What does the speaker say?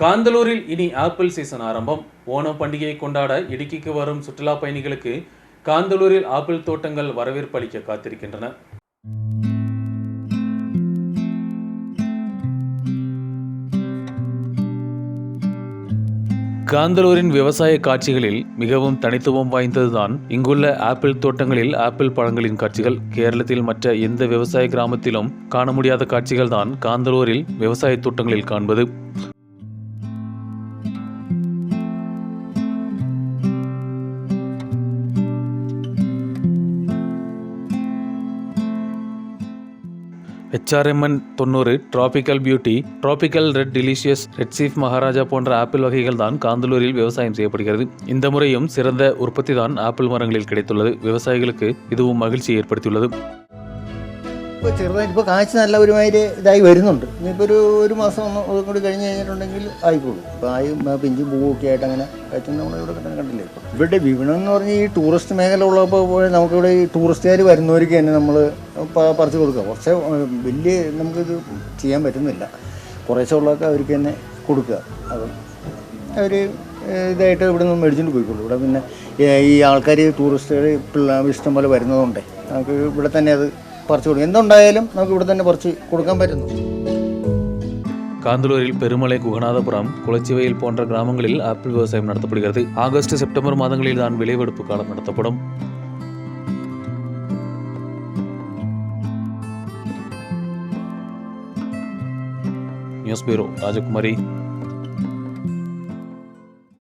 காந்தலூரில் இனி apple season ஆரம்பம். ஓணம் பண்டிகையை கொண்டாட இடுக்கிக்கு வரும் சுற்றுலா பயணிகளுக்கு காந்தலூரில் ஆப்பிள் தோட்டங்கள் வரவேற்பு அளிக்க காத்திருக்கின்றன. காந்தலூரின் விவசாய காட்சிகளில் மிகவும் தனித்துவம் வாய்ந்ததுதான் இங்குள்ள ஆப்பிள் தோட்டங்களில் ஆப்பிள் பழங்களின் காட்சிகள். கேரளத்தில் மற்ற எந்த விவசாய கிராமத்திலும் காண முடியாத காட்சிகள் தான் காந்தலூரில் விவசாய தோட்டங்களில் காண்பது. HRMN 90, tropical beauty, tropical red delicious, red chief Maharaja போன்ற ஆப்பிள் வகைகள் தான் காந்தலூரில் விவசாயம் செய்யப்படுகிறது. இந்த முறையும் சிறந்த உற்பத்தி தான் ஆப்பிள் மரங்களில் கிடைத்துள்ளது. விவசாயிகளுக்கு இதுவும் மகிழ்ச்சியை ஏற்படுத்தியுள்ளது. ഇപ്പോൾ ചെറുതായിട്ട് ഇപ്പോൾ കാഴ്ച നല്ല ഒരുമാതിരി ഇതായി വരുന്നുണ്ട്. ഇനിയിപ്പോൾ ഒരു മാസം ഒന്നും കൂടി കഴിഞ്ഞ് കഴിഞ്ഞിട്ടുണ്ടെങ്കിൽ ആയിക്കോളും. ഇപ്പോൾ ആയി പിഞ്ചും പൂവൊക്കെ ആയിട്ട് അങ്ങനെ കാഴ്ച നമ്മളിവിടെ കണ്ടില്ലേ. ഇപ്പോൾ ഇവിടെ വിപണനം എന്ന് പറഞ്ഞാൽ ഈ ടൂറിസ്റ്റ് മേഖല ഉള്ളപ്പോൾ നമുക്കിവിടെ ഈ ടൂറിസ്റ്റുകാർ വരുന്നവർക്ക് തന്നെ നമ്മൾ പറിച്ച് കൊടുക്കുക. കുറച്ച് വലിയ നമുക്കിത് ചെയ്യാൻ പറ്റുന്നില്ല. കുറേശ്ശെ ഉള്ളതൊക്കെ അവർക്ക് തന്നെ കൊടുക്കുക. അത് അവർ ഇതായിട്ട് ഇവിടെ നിന്ന് മേടിച്ചുകൊണ്ട് പോയിക്കോളൂ. ഇവിടെ പിന്നെ ഈ ആൾക്കാർ ടൂറിസ്റ്റുകൾ ഇഷ്ടം പോലെ വരുന്നതുകൊണ്ട് നമുക്ക് ഇവിടെ തന്നെ അത് പറിച്ചു കൊടുക്കും. എന്തുണ്ടായാലും നമുക്ക് ഇവിടെ തന്നെ പറിച്ച് കൊടുക്കാൻ പറ്റുന്നു. காந்தலூரில் பெருமலை, குகநாதபுரம், குளச்சிவயல் போன்ற கிராமங்களில் ஆப்பிள் விவசாயம் நடத்தப்படுகிறது. ஆகஸ்ட், செப்டம்பர் மாதங்களில் தான் விளைவெடுப்பு காலம் நடத்தப்படும். நியூஸ் பியூரோ, ராஜகுமாரி.